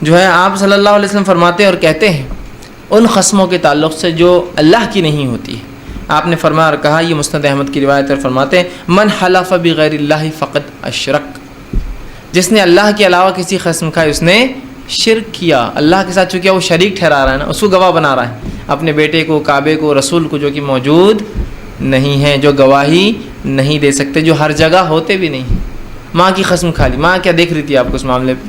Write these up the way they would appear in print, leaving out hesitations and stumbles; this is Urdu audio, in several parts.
جو ہے آپ صلی اللہ علیہ وسلم فرماتے ہیں اور کہتے ہیں ان قسموں کے تعلق سے جو اللہ کی نہیں ہوتی ہے. آپ نے فرمایا اور کہا، یہ مسند احمد کی روایت ہے، فرماتے ہیں من حلف بغیر اللہ فقد اشرک، جس نے اللہ کے علاوہ کسی قسم کھائی اس نے شرک کیا. اللہ کے ساتھ چونکہ وہ شریک ٹھہرا رہا ہے نا، اس کو گواہ بنا رہا ہے، اپنے بیٹے کو، کعبے کو، رسول کو، جو کہ موجود نہیں ہیں، جو گواہی نہیں دے سکتے، جو ہر جگہ ہوتے بھی نہیں. ماں کی قسم کھا لی، ماں کیا دیکھ رہی تھی آپ کو اس معاملے پہ؟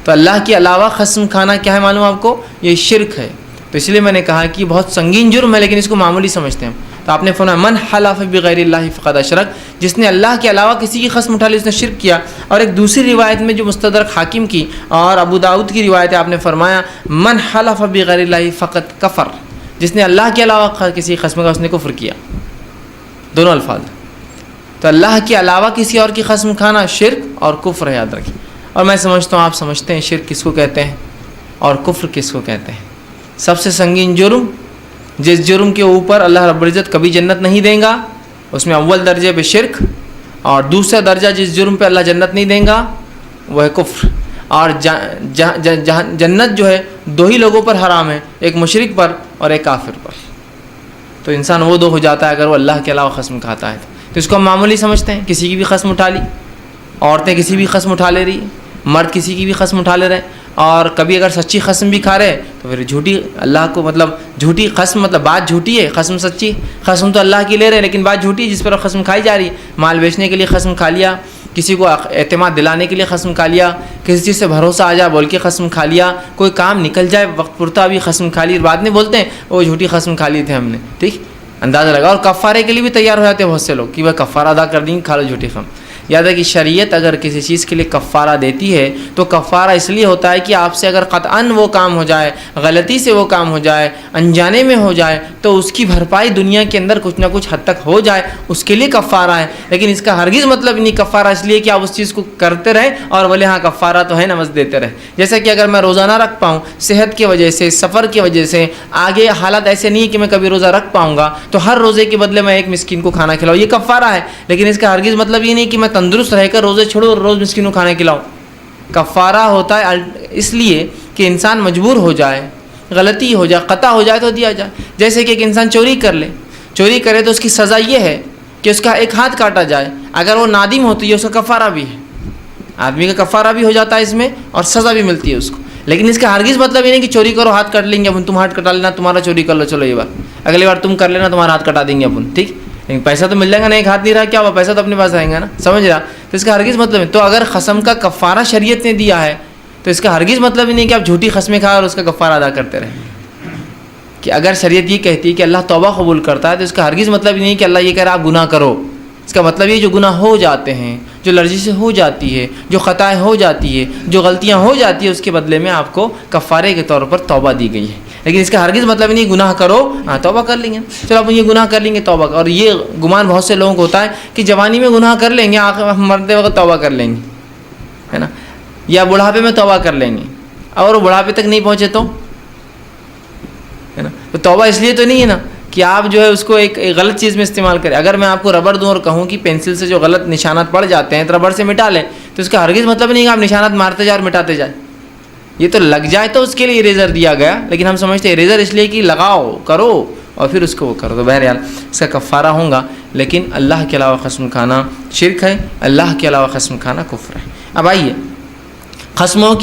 تو اللہ کے علاوہ قسم کھانا کیا ہے معلوم آپ کو؟ یہ شرک ہے. تو اس لیے میں نے کہا کہ بہت سنگین جرم ہے، لیکن اس کو معمولی سمجھتے ہیں. تو آپ نے فرمایا من حلف بغیر اللہ فقد اشرک، جس نے اللہ کے علاوہ کسی کی قسم اٹھا لی اس نے شرک کیا. اور ایک دوسری روایت میں جو مستدرک حاکم کی اور ابو داؤد کی روایت ہے، آپ نے فرمایا من حلف بغیر اللہ فقد کفر، جس نے اللہ کے علاوہ کسی قسم کا اس نے کفر کیا. دونوں الفاظ. تو اللہ کے علاوہ کسی اور کی قسم کھانا شرک اور کفر ہے، یاد رکھیے. اور میں سمجھتا ہوں آپ سمجھتے ہیں شرک کس کو کہتے ہیں اور کفر کس کو کہتے ہیں. سب سے سنگین جرم، جس جرم کے اوپر اللہ رب العزت کبھی جنت نہیں دیں گا، اس میں اول درجے پہ شرک، اور دوسرا درجہ جس جرم پہ اللہ جنت نہیں دیں گا وہ ہے کفر. اور جنت جو ہے دو ہی لوگوں پر حرام ہے، ایک مشرک پر اور ایک کافر پر. تو انسان وہ دو ہو جاتا ہے اگر وہ اللہ کے علاوہ قسم کھاتا ہے. تو اس کو ہم معمولی سمجھتے ہیں، کسی کی بھی قسم اٹھا لی، عورتیں کسی بھی قسم اٹھا لے رہی ہیں، مرد کسی کی بھی قسم اٹھا لے رہے ہیں. اور کبھی اگر سچی قسم بھی کھا رہے تو پھر جھوٹی اللہ کو، مطلب جھوٹی قسم، مطلب بات جھوٹی ہے، قسم سچی. قسم تو اللہ کی لے رہے ہیں لیکن بات جھوٹی ہے جس پر قسم کھائی جا رہی ہے. مال بیچنے کے لیے قسم کھا لیا، کسی کو اعتماد دلانے کے لیے قسم کھا لیا، کسی چیز سے بھروسہ آ جائے بول کے قسم کھا لیا، کوئی کام نکل جائے وقت پورتا بھی قسم کھا لی. بعد میں بولتے ہیں وہ جھوٹی قسم کھا لی تھے ہم نے. ٹھیک، اندازہ لگا. اور کفارے کے لیے بھی تیار ہو جاتے ہیں بہت سے لوگ کہ وہ کفارہ ادا کر دیں، کھا لو جھوٹی قسم. یاد ہے کہ شریعت اگر کسی چیز کے لیے کفارہ دیتی ہے تو کفارہ اس لیے ہوتا ہے کہ آپ سے اگر قطعاً وہ کام ہو جائے، غلطی سے وہ کام ہو جائے، انجانے میں ہو جائے، تو اس کی بھرپائی دنیا کے اندر کچھ نہ کچھ حد تک ہو جائے، اس کے لیے کفارہ ہے. لیکن اس کا ہرگز مطلب نہیں کفارہ اس لیے کہ آپ اس چیز کو کرتے رہیں اور بولے ہاں کفارہ تو ہے، نماز دیتے رہیں. جیسا کہ اگر میں روزہ نہ رکھ پاؤں صحت کی وجہ سے، سفر کی وجہ سے، آگے حالات ایسے نہیں کہ میں کبھی روزہ رکھ پاؤں گا، تو ہر روزے کے بدلے میں ایک مسکین کو کھانا کھلاؤں، یہ کفارہ ہے. لیکن اس کا ہرگز مطلب یہ نہیں کہ میں تندرست رہ کر روزے چھوڑو اور روز مسکینوں کھانے کھلاؤ. کفارہ ہوتا ہے اس لیے کہ انسان مجبور ہو جائے، غلطی ہو جائے، خطا ہو جائے تو دیا جائے. جیسے کہ ایک انسان چوری کر لے، چوری کرے تو اس کی سزا یہ ہے کہ اس کا ایک ہاتھ کاٹا جائے. اگر وہ نادم ہوتی ہے اس کا کفارہ بھی ہے، آدمی کا کفارہ بھی ہو جاتا ہے اس میں اور سزا بھی ملتی ہے اس کو. لیکن اس کا ہرگز مطلب یہ نہیں کہ چوری کرو ہاتھ کاٹ لیں گے اپن، تم ہاتھ کٹا لینا، تمہارا چوری کر لو، چلو یہ بار اگلی بار تم کر لینا، تمہارا ہاتھ کٹا دیں گے اپن. ٹھیک، لیکن پیسہ تو مل جائے گا نا، ایک ہاتھ نہیں رہا کیا ہوا، پیسہ تو اپنے پاس آئیں گا نا، سمجھ رہا. تو اس کا ہرگز مطلب ہے. تو اگر قسم کا کفارہ شریعت نے دیا ہے تو اس کا ہرگز مطلب ہی نہیں کہ آپ جھوٹی قسمیں کھائیں اور اس کا کفارہ ادا کرتے رہیں. کہ اگر شریعت یہ کہتی ہے کہ اللہ توبہ قبول کرتا ہے تو اس کا ہرگز مطلب ہی نہیں کہ اللہ یہ کہہ رہا آپ گناہ کرو. اس کا مطلب یہ جو گناہ ہو جاتے ہیں، جو لرزی سے ہو جاتی ہے، جو خطائیں ہو جاتی ہے، جو غلطیاں ہو جاتی ہے، اس کے بدلے میں آپ کو کفارے کے طور پر توبہ دی گئی ہے. لیکن اس کا ہرگز مطلب نہیں گناہ کرو، ہاں توبہ کر لیں گے، چلو آپ یہ گناہ کر لیں گے توبہ. اور یہ گمان بہت سے لوگوں کو ہوتا ہے کہ جوانی میں گناہ کر لیں گے، آخر مرتے وقت توبہ کر لیں گے، ہے نا، یا بڑھاپے میں توبہ کر لیں گے، اور وہ بڑھاپے تک نہیں پہنچے تو، ہے نا. تو توبہ اس لیے تو نہیں ہے نا کہ آپ جو ہے اس کو ایک غلط چیز میں استعمال کریں. اگر میں آپ کو ربڑ دوں اور کہوں کہ پینسل سے جو غلط نشانات پڑ جاتے ہیں تو ربڑ سے مٹا لیں، تو اس کا ہرگز مطلب نہیں کہ آپ نشانات مارتے جائیں اور مٹاتے جائیں. یہ تو لگ جائے تو اس کے لیے اریزر دیا گیا، لیکن ہم سمجھتے ہیں اریزر اس لیے کہ لگاؤ کرو اور پھر اس کو وہ کرو. تو بہرحال اس کا کفارہ ہوگا. لیکن اللہ کے علاوہ قسم کھانا شرک ہے، اللہ کے علاوہ قسم کھانا کفر ہے. اب آئیے قسموں کی